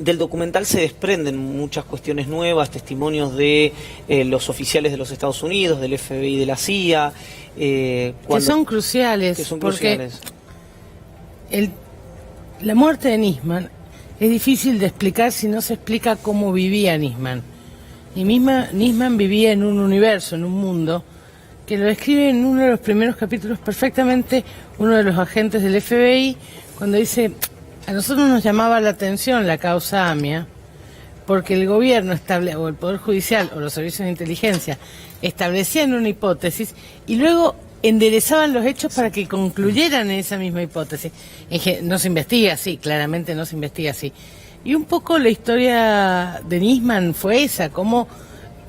del documental se desprenden muchas cuestiones nuevas, testimonios de los oficiales de los Estados Unidos, del FBI, de la CIA. Que son cruciales, porque la muerte de Nisman es difícil de explicar si no se explica cómo vivía Nisman. Y Nisman vivía en un universo, en un mundo, que lo describe en uno de los primeros capítulos perfectamente uno de los agentes del FBI, cuando dice: a nosotros nos llamaba la atención la causa AMIA, porque el gobierno o el Poder Judicial o los servicios de inteligencia establecían una hipótesis y luego enderezaban los hechos para que concluyeran en esa misma hipótesis. No se investiga así, claramente no se investiga así. Y un poco la historia de Nisman fue esa, cómo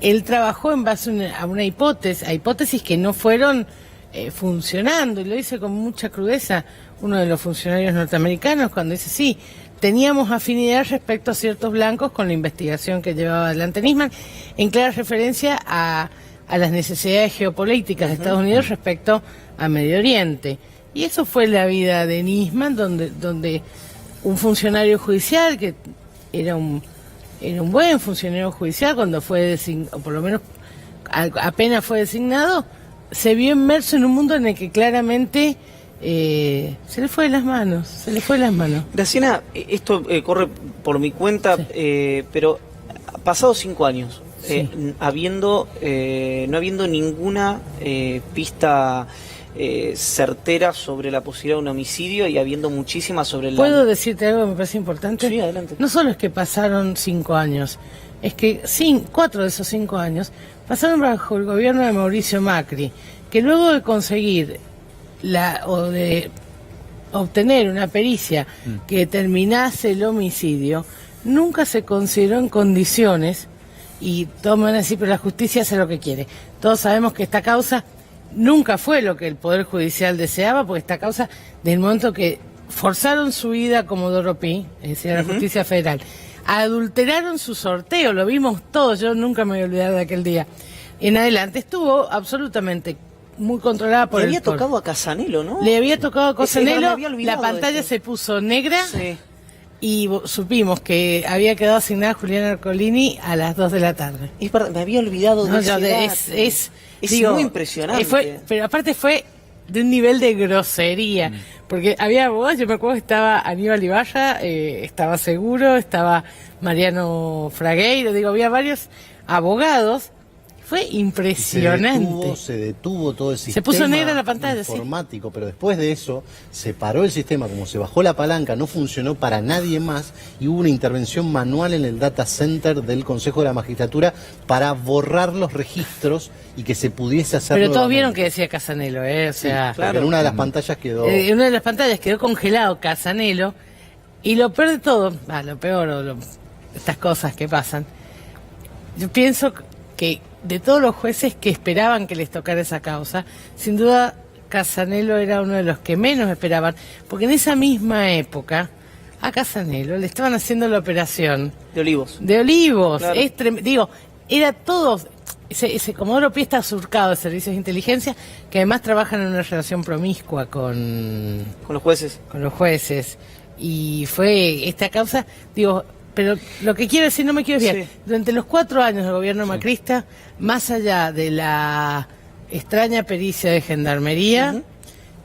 él trabajó en base a una hipótesis, a hipótesis que no fueron funcionando, y lo dice con mucha crudeza uno de los funcionarios norteamericanos cuando dice: sí, teníamos afinidad respecto a ciertos blancos con la investigación que llevaba adelante Nisman, en clara referencia a las necesidades geopolíticas de Estados Unidos respecto a Medio Oriente. Y eso fue la vida de Nisman, donde un funcionario judicial, que era un buen funcionario judicial cuando fue designado, o por lo menos apenas fue designado, se vio inmerso en un mundo en el que claramente se le fue de las manos, Graciela, esto corre por mi cuenta, sí. Pero pasados 5 años, sí. No habiendo ninguna pista certera sobre la posibilidad de un homicidio y habiendo muchísimas sobre el... ¿Puedo decirte algo que me parece importante? Sí, adelante. No solo es que pasaron 5 años, es que 4 de esos 5 años pasaron bajo el gobierno de Mauricio Macri, que luego de conseguir de obtener una pericia que determinase el homicidio, nunca se consideró en condiciones, y todos me van a decir: pero la justicia hace lo que quiere. Todos sabemos que esta causa nunca fue lo que el Poder Judicial deseaba, porque esta causa, desde el momento que forzaron su vida como Pi, es decir, la justicia federal, adulteraron su sorteo, lo vimos todos, yo nunca me voy a olvidar de aquel día. En adelante estuvo absolutamente muy controlada por Le había tocado a Casanello, ¿no? Le había tocado a Casanello, la pantalla se puso negra, sí. Y supimos que había quedado asignada Juliana Ercolini a las 2 de la tarde. Es verdad, me había olvidado de ese dato. Es muy impresionante. Pero aparte fue de un nivel de grosería, porque había abogados, yo me acuerdo que estaba Aníbal Ibarra, estaba Seguro, estaba Mariano Fragueiro, había varios abogados. Fue impresionante. Se detuvo todo el sistema. Se puso negra la pantalla, informático, sí. Pero después de eso se paró el sistema, como se bajó la palanca, no funcionó para nadie más y hubo una intervención manual en el data center del Consejo de la Magistratura para borrar los registros y que se pudiese hacer. Pero todos vieron que decía Casanello, o sea, sí, claro, en una de las pantallas quedó. En una de las pantallas quedó congelado Casanello, y lo peor de todo, estas cosas que pasan, yo pienso que de todos los jueces que esperaban que les tocara esa causa, sin duda Casanello era uno de los que menos esperaban, porque en esa misma época a Casanello le estaban haciendo la operación de Olivos. Claro. Era todo, ese Comodoro Pi está surcado de servicios de inteligencia que además trabajan en una relación promiscua con los jueces. Y fue esta causa, pero lo que quiero decir, no me quiero desviar, durante los 4 años del gobierno macrista, más allá de la extraña pericia de gendarmería,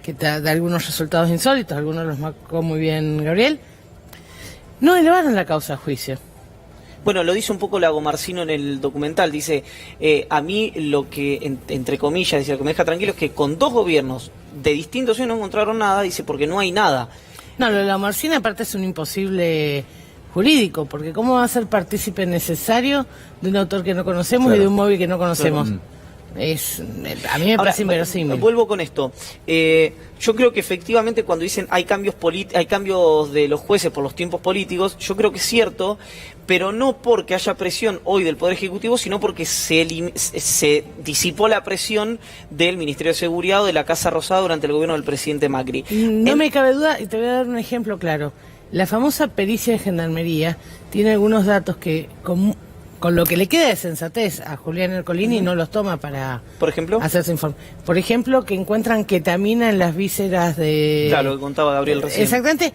que da algunos resultados insólitos, algunos los marcó muy bien Gabriel, no elevaron la causa a juicio. Bueno, lo dice un poco Lagomarsino en el documental, dice, a mí lo que, entre comillas, dice, lo que me deja tranquilo es que con 2 gobiernos de distintos años no encontraron nada, dice, porque no hay nada. No, lo de Lagomarsino aparte es un imposible jurídico, porque ¿cómo va a ser partícipe necesario de un autor que no conocemos y de un móvil que no conocemos? A mí me parece inverosímil. Vuelvo con esto. Yo creo que efectivamente cuando dicen hay cambios de los jueces por los tiempos políticos, yo creo que es cierto, pero no porque haya presión hoy del Poder Ejecutivo, sino porque se disipó la presión del Ministerio de Seguridad o de la Casa Rosada durante el gobierno del presidente Macri. No me cabe duda, y te voy a dar un ejemplo claro. La famosa pericia de gendarmería tiene algunos datos que, con lo que le queda de sensatez a Julián Ercolini, no los toma para ¿por ejemplo? Hacer su informe. Por ejemplo, que encuentran ketamina en las vísceras de... Claro, lo que contaba Gabriel recién. Exactamente,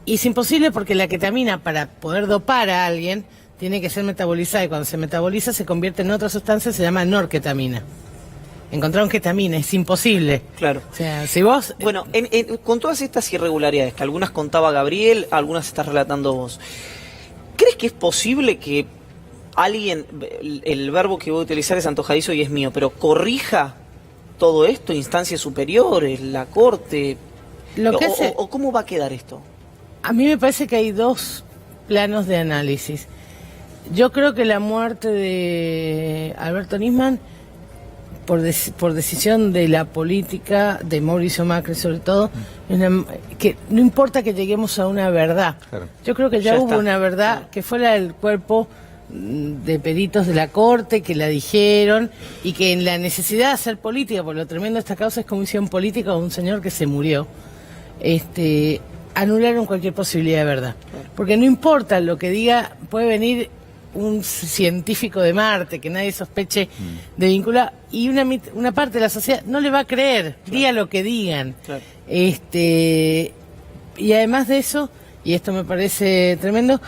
Y es imposible porque la ketamina, para poder dopar a alguien, tiene que ser metabolizada, y cuando se metaboliza se convierte en otra sustancia, se llama norketamina. Encontraron ketamina, es imposible. Claro. O sea, si vos... Bueno, con todas estas irregularidades, que algunas contaba Gabriel, algunas estás relatando vos, ¿crees que es posible que alguien, el verbo que voy a utilizar es antojadizo y es mío, pero corrija todo esto, instancias superiores, la corte? ¿O cómo va a quedar esto? A mí me parece que hay dos planos de análisis. Yo creo que la muerte de Alberto Nisman, por decisión de la política de Mauricio Macri sobre todo, que no importa que lleguemos a una verdad. Claro. Yo creo que ya hubo está. una verdad, que fue la del cuerpo de peritos de la Corte, que la dijeron, y que en la necesidad de hacer política, por lo tremendo de esta causa es comisión política de un señor que se murió, anularon cualquier posibilidad de verdad. Porque no importa lo que diga, puede venir un científico de Marte que nadie sospeche de vincular, y una parte de la sociedad no le va a creer, diga lo que digan. Claro. Y además de eso, y esto me parece tremendo,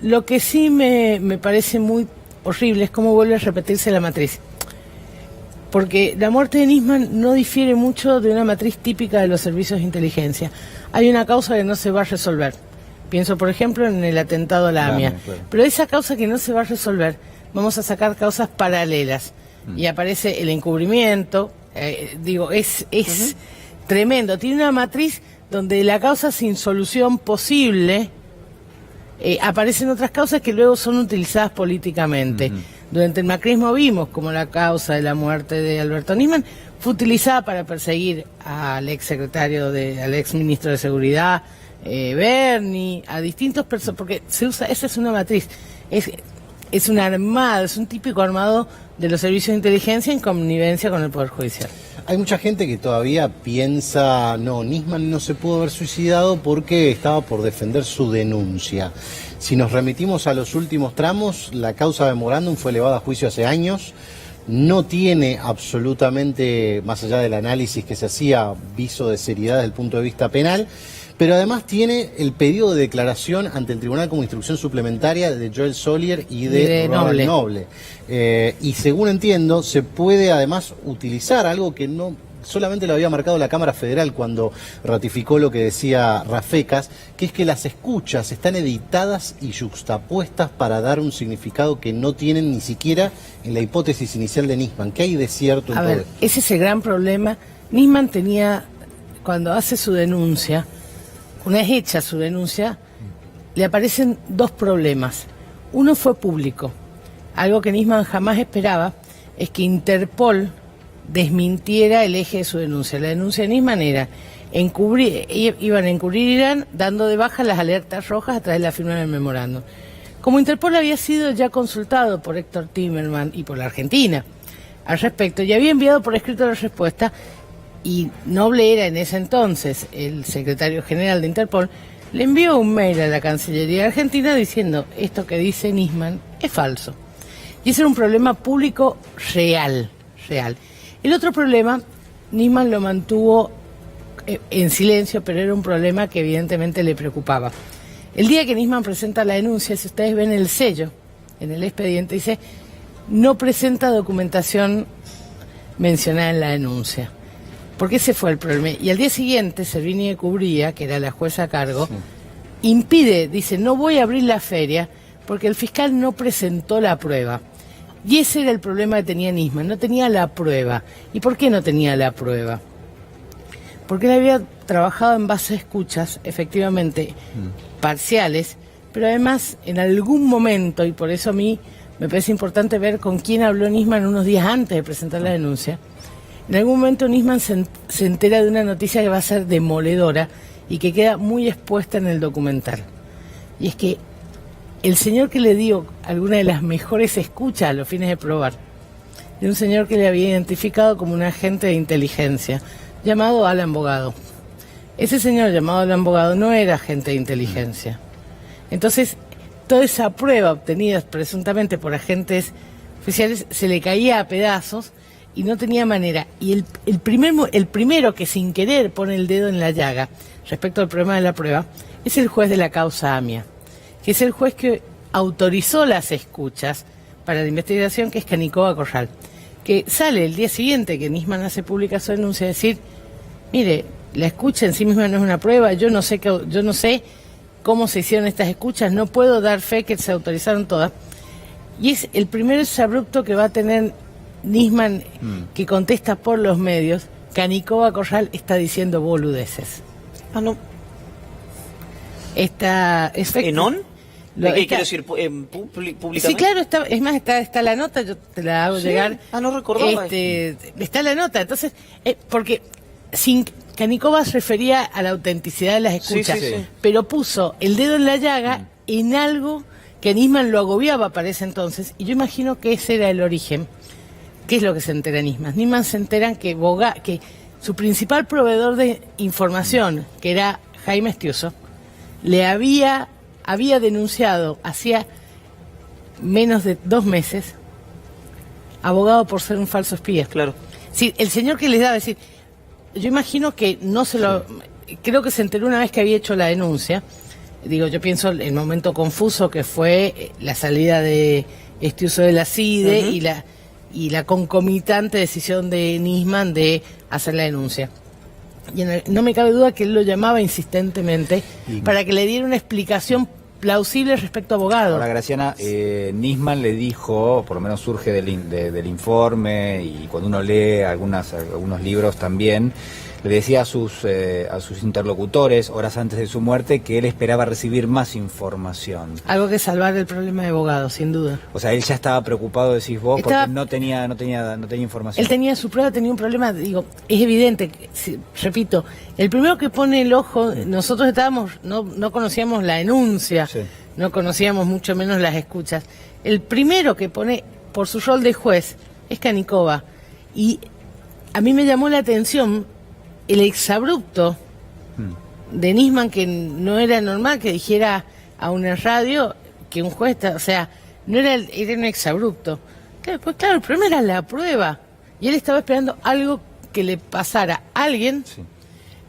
lo que sí me parece muy horrible es cómo vuelve a repetirse la matriz. Porque la muerte de Nisman no difiere mucho de una matriz típica de los servicios de inteligencia. Hay una causa que no se va a resolver. Pienso, por ejemplo, en el atentado a la AMIA. Claro. Pero esa causa que no se va a resolver, vamos a sacar causas paralelas. Y aparece el encubrimiento. Es tremendo. Tiene una matriz donde la causa sin solución posible, aparecen otras causas que luego son utilizadas políticamente. Durante el macrismo vimos como la causa de la muerte de Alberto Nisman fue utilizada para perseguir al ex ministro de Seguridad, Berni, a distintos personas, porque se usa, esa es una matriz, es un armado, es un típico armado de los servicios de inteligencia en connivencia con el Poder Judicial. Hay mucha gente que todavía piensa, no, Nisman no se pudo haber suicidado porque estaba por defender su denuncia. Si nos remitimos a los últimos tramos, la causa de memorándum fue elevada a juicio hace años, no tiene absolutamente, más allá del análisis que se hacía, viso de seriedad desde el punto de vista penal, pero además tiene el pedido de declaración ante el Tribunal como instrucción suplementaria de Joel Solier y de Robert Noble. Y según entiendo, se puede además utilizar algo que no solamente lo había marcado la Cámara Federal cuando ratificó lo que decía Rafecas, que es que las escuchas están editadas y yuxtapuestas para dar un significado que no tienen ni siquiera en la hipótesis inicial de Nisman. ¿Qué hay de cierto en todo esto? Ese es el gran problema. Nisman tenía, cuando hace su denuncia, una vez hecha su denuncia, le aparecen dos problemas. Uno fue público. Algo que Nisman jamás esperaba es que Interpol desmintiera el eje de su denuncia. La denuncia de Nisman era iban a encubrir Irán dando de baja las alertas rojas a través de la firma del memorándum. Como Interpol había sido ya consultado por Héctor Timerman y por la Argentina al respecto, y había enviado por escrito la respuesta, y Noble era en ese entonces el secretario general de Interpol, le envió un mail a la Cancillería Argentina diciendo esto que dice Nisman es falso. Y ese era un problema público real. El otro problema, Nisman lo mantuvo en silencio, pero era un problema que evidentemente le preocupaba. El día que Nisman presenta la denuncia, si ustedes ven el sello en el expediente, dice no presenta documentación mencionada en la denuncia. Porque ese fue el problema. Y al día siguiente, Servini de Cubría, que era la jueza a cargo, impide, dice, no voy a abrir la feria porque el fiscal no presentó la prueba. Y ese era el problema que tenía Nisman, no tenía la prueba. ¿Y por qué no tenía la prueba? Porque él había trabajado en base a escuchas, efectivamente, parciales, pero además en algún momento, y por eso a mí me parece importante ver con quién habló Nisman unos días antes de presentar la denuncia, en algún momento Nisman se entera de una noticia que va a ser demoledora y que queda muy expuesta en el documental. Y es que el señor que le dio alguna de las mejores escuchas a los fines de probar, de un señor que le había identificado como un agente de inteligencia, llamado Alan Bogado. Ese señor llamado Alan Bogado no era agente de inteligencia. Entonces, toda esa prueba obtenida presuntamente por agentes oficiales se le caía a pedazos y no tenía manera. Y el primero que sin querer pone el dedo en la llaga respecto al problema de la prueba es el juez de la causa AMIA, que es el juez que autorizó las escuchas para la investigación, que es Canicoba Corral, que sale el día siguiente que Nisman hace pública su denuncia a decir, mire, la escucha en sí misma no es una prueba, yo no sé cómo se hicieron estas escuchas, no puedo dar fe que se autorizaron todas. Y es el primer exabrupto que va a tener Nisman, que contesta por los medios. Canicoba Corral está diciendo boludeces. Ah, no. ¿Enón? ¿Qué quiero decir? ¿Públicamente? Sí, claro, está la nota, yo te la hago llegar. Ah, no recordaba. Está la nota, entonces, porque Canicoba se refería a la autenticidad de las escuchas, pero puso el dedo en la llaga en algo que Nisman lo agobiaba para ese entonces, y yo imagino que ese era el origen. ¿Qué es lo que se entera Nisman? Nisman se enteran que su principal proveedor de información, que era Jaime Estiuso, le había denunciado hacía menos de 2 meses, abogado por ser un falso espía. Claro. Sí, el señor que les daba, decir, yo imagino que no se lo... Creo que se enteró una vez que había hecho la denuncia. Digo, yo pienso el momento confuso que fue la salida de Estiuso de la CIDE y la concomitante decisión de Nisman de hacer la denuncia. Y no me cabe duda que él lo llamaba insistentemente para que le diera una explicación plausible respecto a abogado. Ahora, Graciana, Nisman le dijo, por lo menos surge del informe, y cuando uno lee algunos libros también, le decía a sus interlocutores, horas antes de su muerte, que él esperaba recibir más información. Algo que salvar el problema de abogado, sin duda. O sea, él ya estaba preocupado, decís vos, porque no tenía información. Él tenía su prueba, tenía un problema, digo, es evidente, repito, el primero que pone el ojo, nosotros no conocíamos la denuncia, no conocíamos mucho menos las escuchas. El primero que pone, por su rol de juez, es Canicoba. Y a mí me llamó la atención el exabrupto de Nisman, que no era normal que dijera a una radio que un juez, o sea, era un exabrupto. Claro, el problema era la prueba. Y él estaba esperando algo que le pasara a alguien,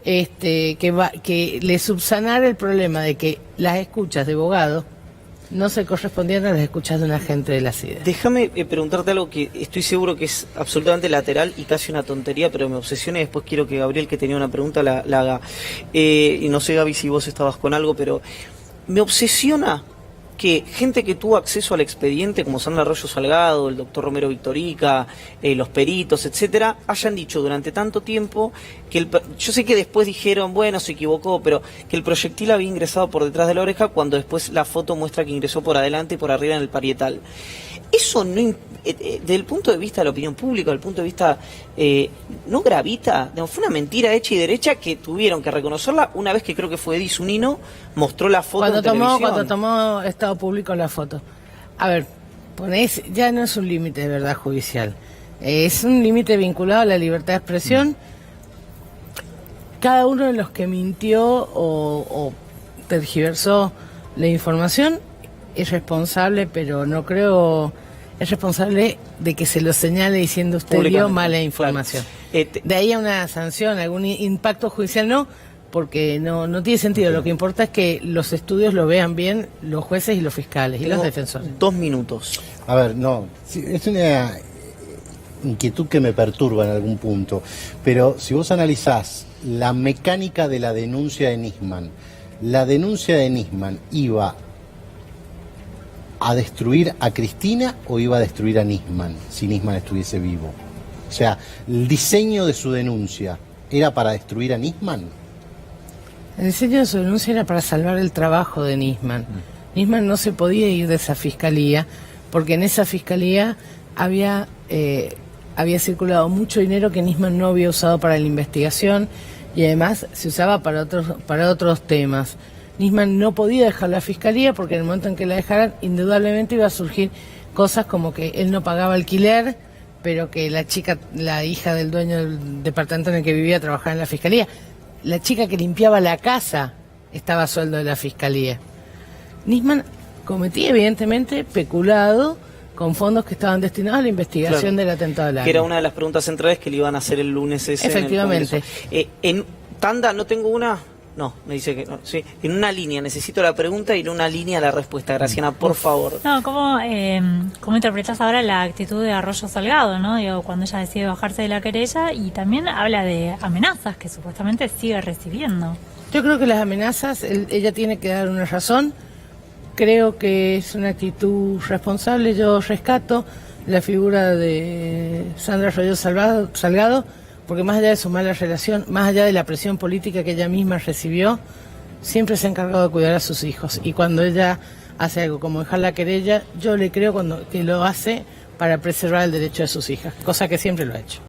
que le subsanara el problema de que las escuchas de abogado no se correspondían a las escuchas de un agente de la CIDE. Déjame preguntarte algo que estoy seguro que es absolutamente lateral y casi una tontería, pero me obsesiona y después quiero que Gabriel, que tenía una pregunta, la haga. Y no sé, Gaby, si vos estabas con algo, pero me obsesiona que gente que tuvo acceso al expediente, como Sandra Arroyo Salgado, el doctor Romero Victorica, los peritos, etcétera, hayan dicho durante tanto tiempo que yo sé que después dijeron, bueno, se equivocó, pero que el proyectil había ingresado por detrás de la oreja, cuando después la foto muestra que ingresó por adelante y por arriba en el parietal. Eso no, desde el punto de vista de la opinión pública, desde el punto de vista, no gravita, fue una mentira hecha y derecha que tuvieron que reconocerla una vez que creo que fue Eddy Zunino, mostró la foto en televisión. Cuando tomó Estado Público la foto. A ver, ya no es un límite de verdad judicial, es un límite vinculado a la libertad de expresión. Cada uno de los que mintió o tergiversó la información es responsable, pero no creo... Es responsable de que se lo señale diciendo usted dio mala información. Claro. De ahí a una sanción, algún impacto judicial no, porque no tiene sentido. Lo que importa es que los estudios lo vean bien los jueces y los fiscales y los defensores. 2 minutos. A ver, no, es una inquietud que me perturba en algún punto, pero si vos analizás la mecánica de la denuncia de Nisman, la denuncia de Nisman iba a destruir a Cristina o iba a destruir a Nisman si Nisman estuviese vivo. O sea, el diseño de su denuncia era para destruir a Nisman. El diseño de su denuncia era para salvar el trabajo de Nisman. Nisman no se podía ir de esa fiscalía porque en esa fiscalía había circulado mucho dinero que Nisman no había usado para la investigación y además se usaba para otros temas. Nisman no podía dejar la fiscalía porque en el momento en que la dejaran, indudablemente iba a surgir cosas como que él no pagaba alquiler, pero que la hija del dueño del departamento en el que vivía, trabajaba en la fiscalía. La chica que limpiaba la casa estaba a sueldo de la fiscalía. Nisman cometía evidentemente peculado con fondos que estaban destinados a la investigación Claro. del atentado al Que AMIA. era una de las preguntas centrales que le iban a hacer el lunes ese Efectivamente. en el Congreso. En tanda, ¿no tengo una? No, me dice que no. Sí, en una línea, necesito la pregunta y en una línea la respuesta. Graciana, por favor. No, ¿cómo interpretas ahora la actitud de Arroyo Salgado, ¿no? Digo, cuando ella decide bajarse de la querella y también habla de amenazas que supuestamente sigue recibiendo? Yo creo que las amenazas, ella tiene que dar una razón. Creo que es una actitud responsable. Yo rescato la figura de Sandra Arroyo Salgado, porque más allá de su mala relación, más allá de la presión política que ella misma recibió, siempre se ha encargado de cuidar a sus hijos. Y cuando ella hace algo como dejar la querella, yo le creo que lo hace para preservar el derecho de sus hijas, cosa que siempre lo ha hecho.